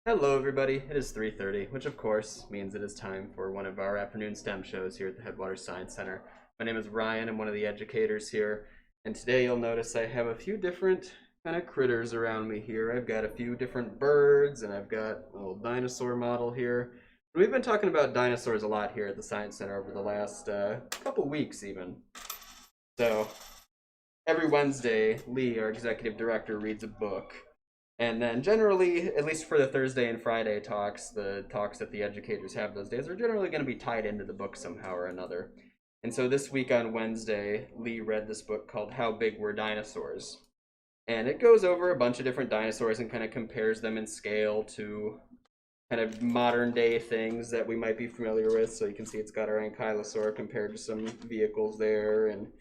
Hello, everybody. It is 3:30, which of course means it is time for one of our afternoon STEM shows here at the Headwaters Science Center. My name is Ryan. I'm one of the educators here, and today you'll notice I have a few different kind of critters around me here. I've got a few different birds, and I've got a little dinosaur model here. We've been talking about dinosaurs a lot here at the Science Center over the last couple weeks, even. So every Wednesday, Lee, our executive director, reads a book. And then generally, at least for the Thursday and Friday talks, the talks that the educators have those days are generally going to be tied into the book somehow or another. And so this week on Wednesday, Lee read this book called How Big Were Dinosaurs? And it goes over a bunch of different dinosaurs and kind of compares them in scale to kind of modern day things that we might be familiar with. So you can see it's got our ankylosaur compared to some vehicles there, and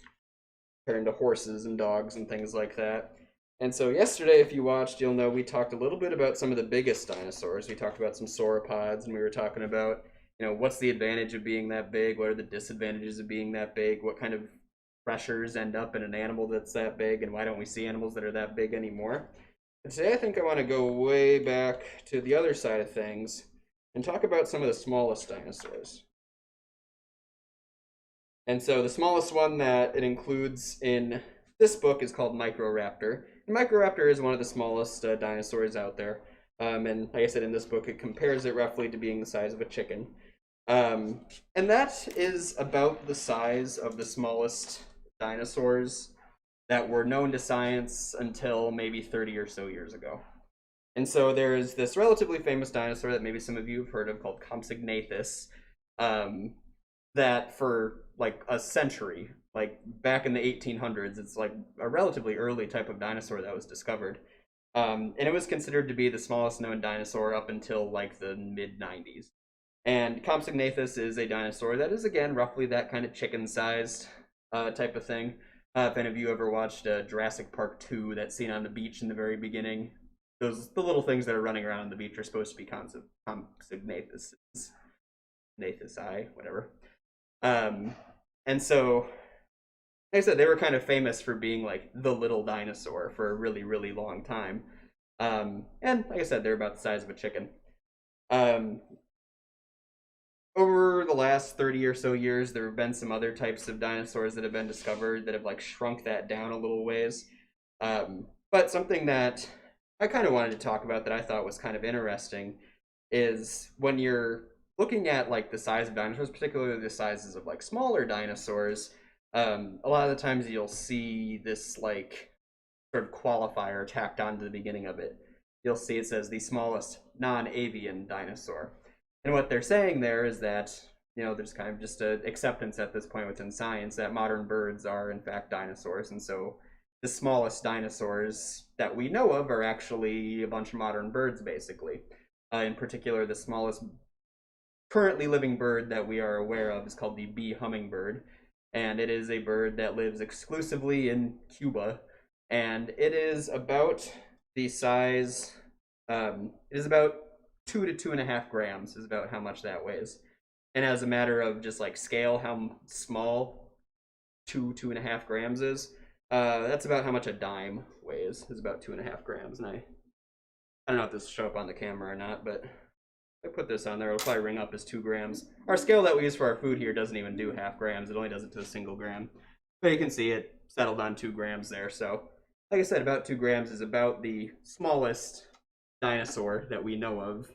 comparing to horses and dogs and things like that. And so yesterday, if you watched, you'll know we talked a little bit about some of the biggest dinosaurs. We talked about some sauropods, and we were talking about, what's the advantage of being that big? What are the disadvantages of being that big? What kind of pressures end up in an animal that's that big, and why don't we see animals that are that big anymore? And today I think I want to go way back to the other side of things and talk about some of the smallest dinosaurs. And so the smallest one that it includes in this book is called Microraptor. And Microraptor is one of the smallest dinosaurs out there. And like I said, in this book, it compares it roughly to being the size of a chicken. And that is about the size of the smallest dinosaurs that were known to science until maybe 30 or so years ago. And so there's this relatively famous dinosaur that maybe some of you have heard of called Compsognathus, that for like a century, like back in the 1800s, it's like a relatively early type of dinosaur that was discovered. And it was considered to be the smallest known dinosaur up until like the mid 90s. And Compsognathus is a dinosaur that is, again, roughly that kind of chicken-sized type of thing. If any of you ever watched Jurassic Park 2, that scene on the beach in the very beginning, the little things that are running around on the beach are supposed to be Compsognathus. Nathus, whatever. And so, like I said, they were kind of famous for being like the little dinosaur for a really, really long time. And like I said, they're about the size of a chicken. Over the last 30 or so years, there have been some other types of dinosaurs that have been discovered that have like shrunk that down a little ways. But something that I kind of wanted to talk about that I thought was kind of interesting is when you're looking at like the size of dinosaurs, particularly the sizes of like smaller dinosaurs, a lot of the times you'll see this like sort of qualifier tacked onto the beginning of it. You'll see it says the smallest non-avian dinosaur. And what they're saying there is that, there's kind of just an acceptance at this point within science that modern birds are in fact dinosaurs. And so the smallest dinosaurs that we know of are actually a bunch of modern birds, basically. In particular, the smallest currently living bird that we are aware of is called the bee hummingbird. And it is a bird that lives exclusively in Cuba. And it is about the size, it is about 2 to 2.5 grams is about how much that weighs. And as a matter of just like scale, how small 2.5 grams is, that's about how much a dime weighs, is about 2.5 grams. And I don't know if this will show up on the camera or not, but if I put this on there, it'll probably ring up as 2 grams. Our scale that we use for our food here doesn't even do half grams. It only does it to a single gram. But you can see it settled on 2 grams there. So, like I said, about 2 grams is about the smallest dinosaur that we know of,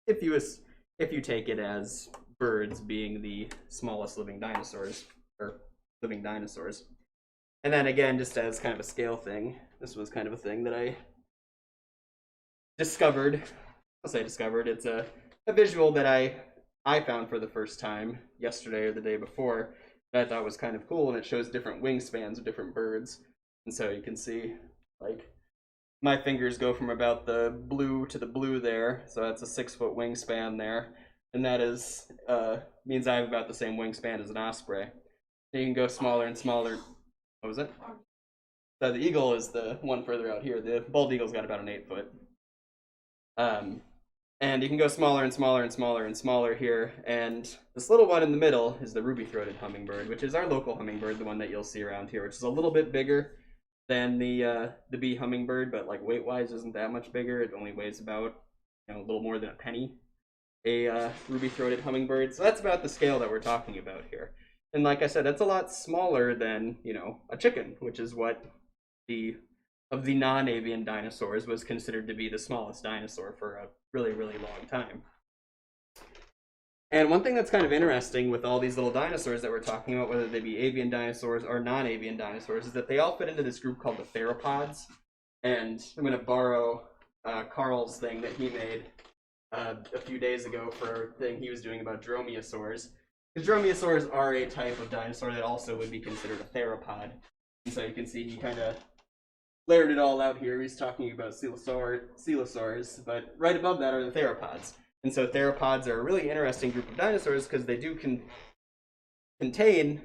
if you take it as birds being the smallest living dinosaurs, or living dinosaurs. And then again, just as kind of a scale thing, this was kind of a thing that I discovered. I'll say discovered. It's a visual that I found for the first time yesterday or the day before that I thought was kind of cool, and it shows different wingspans of different birds. And so you can see, like, my fingers go from about the blue to the blue there, so that's a 6-foot wingspan there, and that is means I have about the same wingspan as an osprey. And you can go smaller and smaller. What was it? So the eagle is the one further out here. The bald eagle's got about an 8-foot. And you can go smaller and smaller and smaller and smaller here, and this little one in the middle is the ruby-throated hummingbird, which is our local hummingbird, the one that you'll see around here, which is a little bit bigger than the bee hummingbird, but like weight-wise isn't that much bigger. It only weighs about a little more than a penny, a ruby-throated hummingbird. So that's about the scale that we're talking about here. And like I said, that's a lot smaller than, a chicken, which is what the of the non-avian dinosaurs was considered to be the smallest dinosaur for a really, really long time. And one thing that's kind of interesting with all these little dinosaurs that we're talking about, whether they be avian dinosaurs or non-avian dinosaurs, is that they all fit into this group called the theropods. And I'm going to borrow Carl's thing that he made a few days ago for a thing he was doing about dromaeosaurs. Because dromaeosaurs are a type of dinosaur that also would be considered a theropod. And so you can see he kind of layered it all out here. He's talking about coelosaurs, but right above that are the theropods. And so theropods are a really interesting group of dinosaurs because they do contain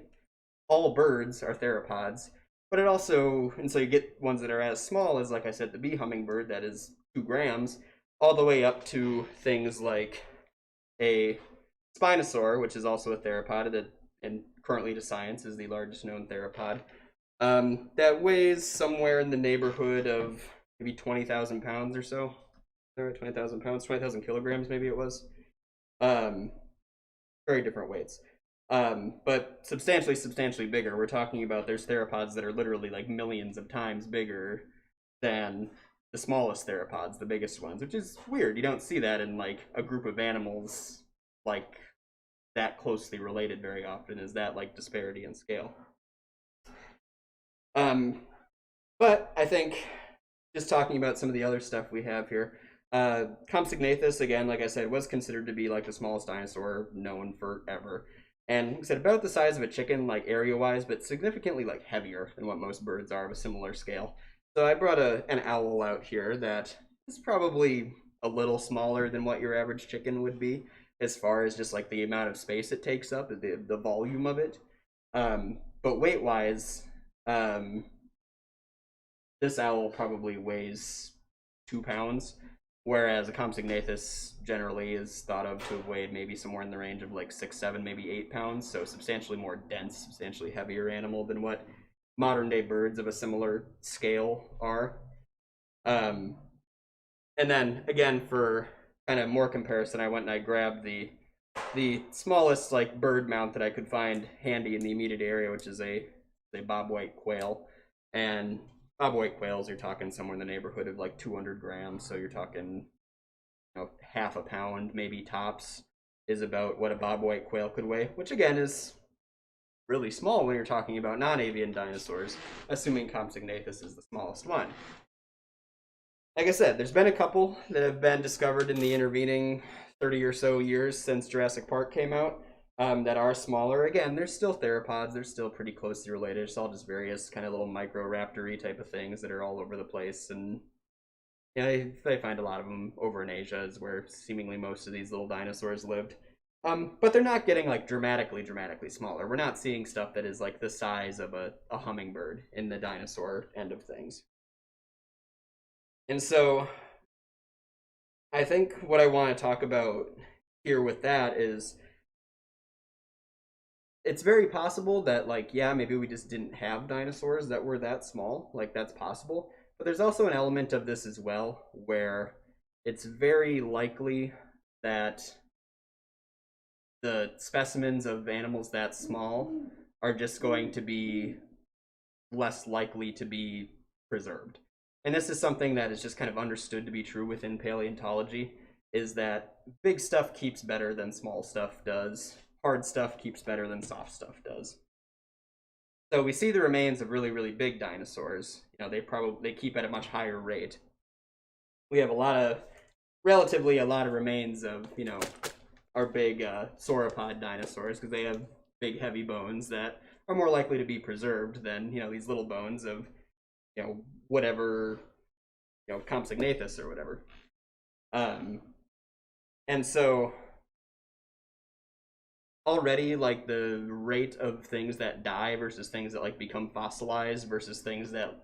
all birds are theropods, but it also, and so you get ones that are as small as, like I said, the bee hummingbird that is 2 grams, all the way up to things like a spinosaur, which is also a theropod, that, and currently to science is the largest known theropod, that weighs somewhere in the neighborhood of maybe 20,000 pounds or so. 20,000 pounds, 20,000 kilograms, maybe it was. Very different weights. But substantially bigger. We're talking about there's theropods that are literally like millions of times bigger than the smallest theropods, the biggest ones, which is weird. You don't see that in like a group of animals like that closely related very often, is that like disparity in scale. But I think just talking about some of the other stuff we have here, Compsognathus, again, like I said, was considered to be like the smallest dinosaur known forever. And like I said, about the size of a chicken, like area-wise, but significantly like heavier than what most birds are of a similar scale. So I brought an owl out here that is probably a little smaller than what your average chicken would be, as far as just like the amount of space it takes up, the volume of it. But weight-wise, this owl probably weighs 2 pounds. Whereas a Compsognathus generally is thought of to have weighed maybe somewhere in the range of like 6, 7, maybe 8 pounds. So substantially more dense, substantially heavier animal than what modern day birds of a similar scale are. And then again, for kind of more comparison, I went and I grabbed the smallest like bird mount that I could find handy in the immediate area, which is a bobwhite quail. And bobwhite quails, you're talking somewhere in the neighborhood of like 200 grams. So you're talking, half a pound, maybe tops, is about what a bobwhite quail could weigh, which again is really small when you're talking about non-avian dinosaurs, assuming Compsognathus is the smallest one. Like I said, there's been a couple that have been discovered in the intervening 30 or so years since Jurassic Park came out. That are smaller. Again, they're still theropods. They're still pretty closely related. It's all just various kind of little microraptor-y type of things that are all over the place. And I find a lot of them over in Asia, is where seemingly most of these little dinosaurs lived. But they're not getting like dramatically smaller. We're not seeing stuff that is like the size of a hummingbird in the dinosaur end of things. And so I think what I want to talk about here with that is, it's very possible that, like, yeah, maybe we just didn't have dinosaurs that were that small. Like, that's possible. But there's also an element of this as well, where it's very likely that the specimens of animals that small are just going to be less likely to be preserved. And this is something that is just kind of understood to be true within paleontology, is that big stuff keeps better than small stuff does. Hard stuff keeps better than soft stuff does. So we see the remains of really, really big dinosaurs. They keep at a much higher rate. We have relatively a lot of remains of, our big sauropod dinosaurs, because they have big, heavy bones that are more likely to be preserved than, these little bones of, whatever, Compsognathus or whatever. And so already, like, the rate of things that die versus things that like become fossilized versus things that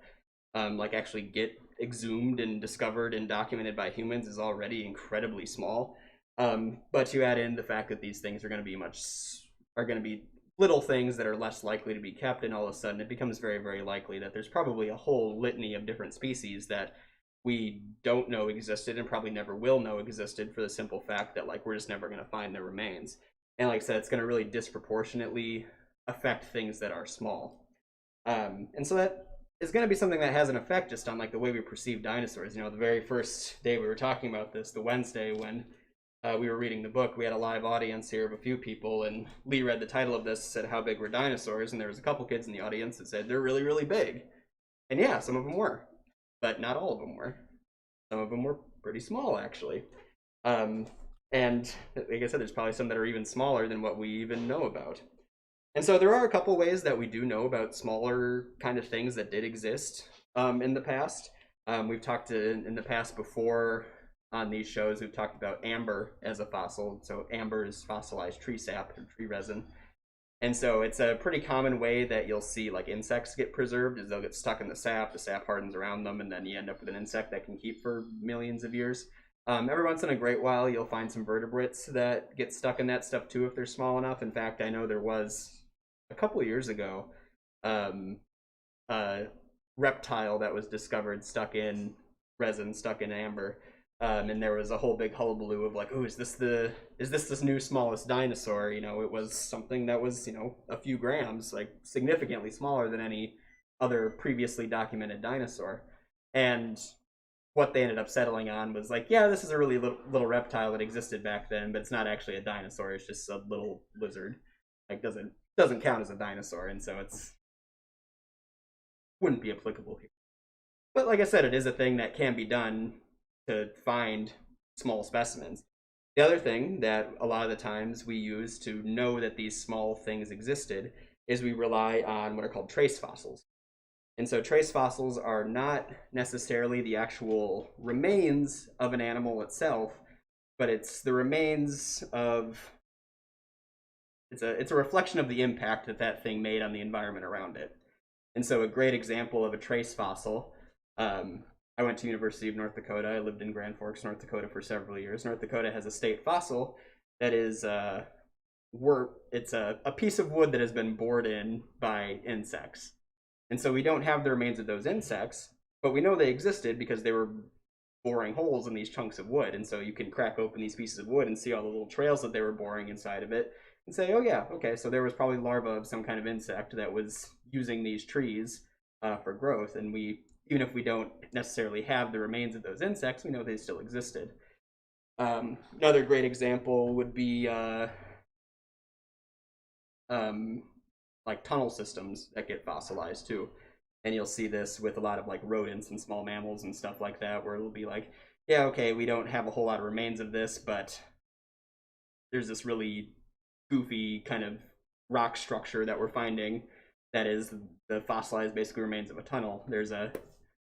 like actually get exhumed and discovered and documented by humans is already incredibly small. But you add in the fact that these things are going to be little things that are less likely to be kept, and all of a sudden it becomes very, very likely that there's probably a whole litany of different species that we don't know existed and probably never will know existed for the simple fact that like we're just never going to find their remains. And like I said, it's going to really disproportionately affect things that are small. And so that is going to be something that has an effect just on like the way we perceive dinosaurs. You know, the very first day we were talking about this, the Wednesday when we were reading the book, we had a live audience here of a few people, and Lee read the title of this, said, "How big were dinosaurs?" And there was a couple kids in the audience that said, "They're really, really big." And yeah, some of them were, but not all of them were. Some of them were pretty small, actually. And like I said, there's probably some that are even smaller than what we even know about. And so there are a couple ways that we do know about smaller kind of things that did exist in the past. We've talked in the past before on these shows, we've talked about amber as a fossil. So amber is fossilized tree sap or tree resin. And so it's a pretty common way that you'll see like insects get preserved is they'll get stuck in the sap hardens around them, and then you end up with an insect that can keep for millions of years. Every once in a great while, you'll find some vertebrates that get stuck in that stuff too if they're small enough. In fact, I know there was a couple of years ago a reptile that was discovered stuck in resin, stuck in amber. And there was a whole big hullabaloo of like, oh, is this new smallest dinosaur? You know, it was something that was, you know, a few grams, like significantly smaller than any other previously documented dinosaur. And what they ended up settling on was like, yeah, this is a really little reptile that existed back then, but it's not actually a dinosaur. It's just a little lizard. Like doesn't count as a dinosaur, and so it's wouldn't be applicable here. But like I said, it is a thing that can be done to find small specimens. The other thing that a lot of the times we use to know that these small things existed is we rely on what are called trace fossils. And so trace fossils are not necessarily the actual remains of an animal itself, but it's the remains of it's a reflection of the impact that that thing made on the environment around it. And so a great example of a trace fossil, I went to University of North Dakota. I lived in Grand Forks, North Dakota for several years. North Dakota has a state fossil that is it's a piece of wood that has been bored in by insects. And so we don't have the remains of those insects, but we know they existed because they were boring holes in these chunks of wood. And so you can crack open these pieces of wood and see all the little trails that they were boring inside of it and say, oh yeah, okay, so there was probably larva of some kind of insect that was using these trees for growth. And even if we don't necessarily have the remains of those insects, we know they still existed. Another great example would be like tunnel systems that get fossilized too. And you'll see this with a lot of like rodents and small mammals and stuff like that, where it'll be like, yeah, okay, we don't have a whole lot of remains of this, but there's this really goofy kind of rock structure that we're finding that is the fossilized basically remains of a tunnel. There's a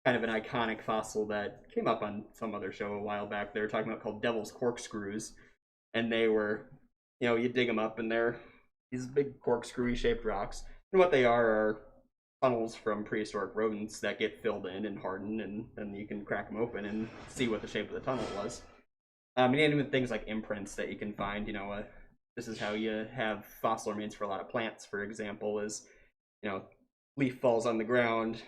kind of an iconic fossil that came up on some other show a while back. They were talking about called devil's corkscrews, and they were, you know, you dig them up and they're these big corkscrewy shaped rocks, and what they are tunnels from prehistoric rodents that get filled in and hardened, and then you can crack them open and see what the shape of the tunnel was. And even things like imprints that you can find, you know, this is how you have fossil remains for a lot of plants, for example, is, you know, leaf falls on the ground,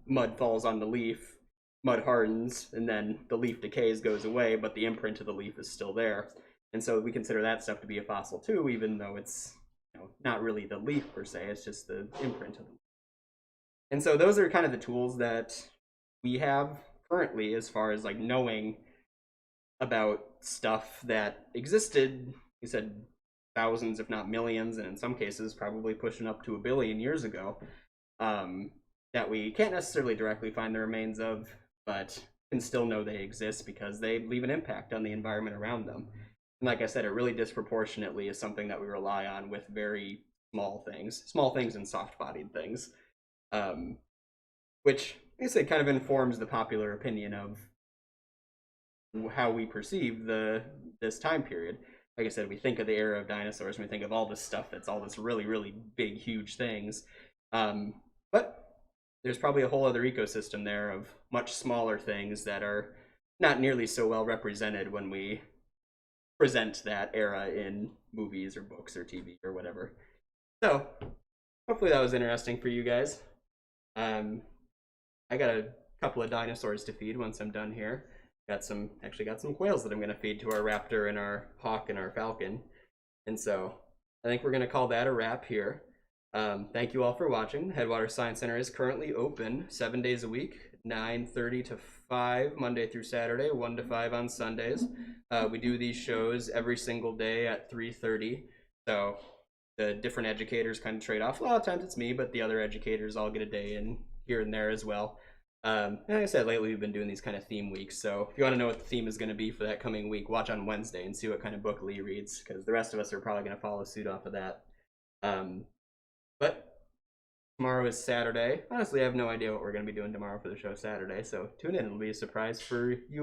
mud falls on the leaf, mud hardens, and then the leaf decays, goes away, but the imprint of the leaf is still there. And so we consider that stuff to be a fossil too, even though it's, you know, not really the leaf per se, it's just the imprint of the leaf. And so those are kind of the tools that we have currently as far as like knowing about stuff that existed, you said thousands, if not millions, and in some cases probably pushing up to 1 billion years ago, that we can't necessarily directly find the remains of, but can still know they exist because they leave an impact on the environment around them. And like I said, it really disproportionately is something that we rely on with very small things and soft-bodied things, which I guess it kind of informs the popular opinion of how we perceive this time period. Like I said, we think of the era of dinosaurs, and we think of all this stuff that's all this really, really big, huge things. But there's probably a whole other ecosystem there of much smaller things that are not nearly so well represented when we present that era in movies or books or TV or whatever. So hopefully that was interesting for you guys. I gotta couple of dinosaurs to feed once I'm done here. Actually got some quails that I'm gonna feed to our raptor and our hawk and our falcon. And so I think we're gonna call that a wrap here. Thank you all for watching. The Headwaters Science Center is currently open 7 days a week, 9:30 to 5 Monday through Saturday, 1 to 5 on Sundays. We do these shows every single day at 3:30. So the different educators kind of trade off. A lot of times it's me, but the other educators all get a day in here and there as well. And like I said, lately we've been doing these kind of theme weeks. So if you want to know what the theme is going to be for that coming week, watch on Wednesday and see what kind of book Lee reads, because the rest of us are probably going to follow suit off of that. But tomorrow is Saturday. Honestly, I have no idea what we're going to be doing tomorrow for the show Saturday, so tune in. It'll be a surprise for you